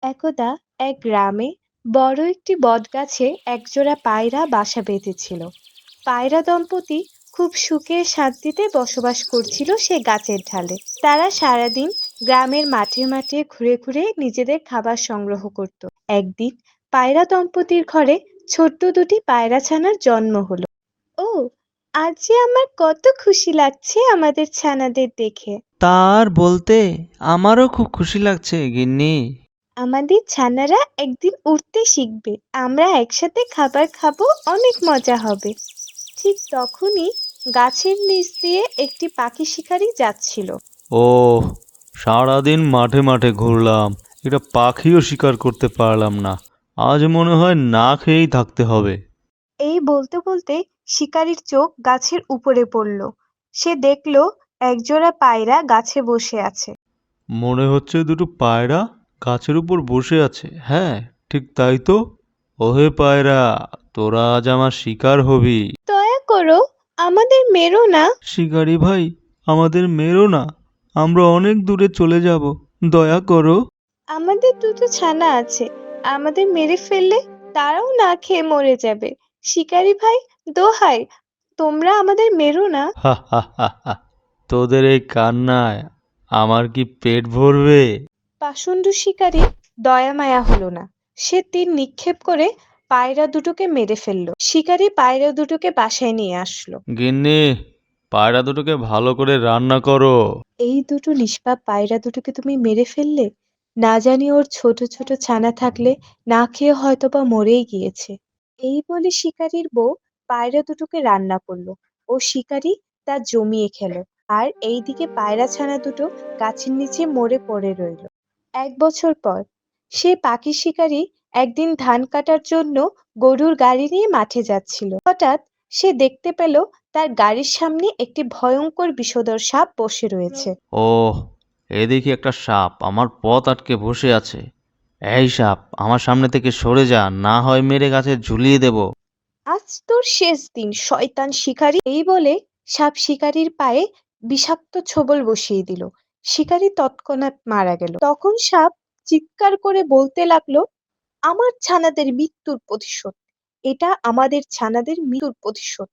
একদা এক গ্রামে বড় একটি বটগাছে একজোড়া পায়রা বাসা বেঁধেছিল। পায়রা দম্পতি খুব সুখে শান্তিতে বসবাস করছিল সে গাছের ঢালে। তারা সারাদিন গ্রামের মাঠে মাঠে ঘুরে ঘুরে নিজেদের খাবার সংগ্রহ করত। একদিন পায়রা দম্পতির ঘরে ছোট্ট দুটি পায়রা ছানার জন্ম হলো। ও, আজ যে আমার কত খুশি লাগছে আমাদের ছানাদের দেখে। তার বলতে আমারও খুব খুশি লাগছে গিন্নি। আমাদের ছানারা একদিন উড়তে শিখবে, আমরা একসাথে খাবার খাবো, অনেক মজা হবে। ঠিক তখনই গাছের নিচ দিয়ে একটি পাখি শিকারী যাচ্ছিল। ওহ, সারাদিন মাঠে মাঠে ঘুরলাম, একটা পাখিও শিকার করতে পারলাম না। আজ মনে হয় না খেয়েই থাকতে হবে। এই বলতে বলতে শিকারীর চোখ গাছের উপরে পড়ল। সে দেখলো একজোড়া পায়রা গাছে বসে আছে। মনে হচ্ছে দুটো পায়রা গাছের উপর বসে আছে। হ্যাঁ, ঠিক তাই তো। ওহে পায়রা, তোরা আজ আমার শিকার হবি। দয়া করো, আমাদের মেরো না। শিকারি ভাই, আমাদের মেরো না, আমরা অনেক দূরে চলে যাব, দয়া করো। আমাদের দুটো ছানা আছে, আমাদের মেরে ফেললে তারাও না খেয়ে মরে যাবে। শিকারী ভাই, দোহাই, তোমরা আমাদের মেরো না। হা হা হা হা, তোদের এই কান্নায় আমার কি পেট ভরবে? পাষণ্ড শিকারী দয়া মায়া হলো না। সে তীর নিক্ষেপ করে পায়রা দুটোকে মেরে ফেললো। শিকারী পায়রা দুটোকে বাসায় নিয়ে আসলো। গিন্নি, পায়রা দুটোকে ভালো করে রান্না করো। এই দুটো নিষ্পাপ পায়রা দুটোকে তুমি মেরে ফেললে, না জানি ওর ছোট ছোট ছানা থাকলে না খেয়ে হয়তোবা মরেই গিয়েছে। এই বলে শিকারীর বউ পায়রা দুটোকে রান্না করলো ও শিকারী তা জমিয়ে খেলো। আর এইদিকে পায়রা ছানা দুটো গাছের নিচে মরে পড়ে রইলো। ১ বছর পর সে পাখি শিকারী একদিন ধান কাটার জন্য গরুর গাড়ি নিয়ে মাঠে যাচ্ছিল। হঠাৎ সে দেখতে পেল তার গাড়ির সামনে একটি ভয়ঙ্কর বিষধর সাপ বসে রয়েছে। ওহ, এদিকে একটা সাপ আমার পথ আটকে বসে আছে। এই সাপ, আমার সামনে থেকে সরে যা, না হয় মেরে গাছে ঝুলিয়ে দেব। আজ তোর শেষ দিন, শয়তান শিকারী। এই বলে সাপ শিকারীর পায়ে বিষাক্ত ছোবল বসিয়ে দিল। শিকারী তৎক্ষণাৎ মারা গেল। তখন সাপ চিৎকার করে বলতে লাগলো, আমার ছানাদের মৃত্যুর প্রতিশোধ, এটা আমাদের ছানাদের মৃত্যুর প্রতিশোধ।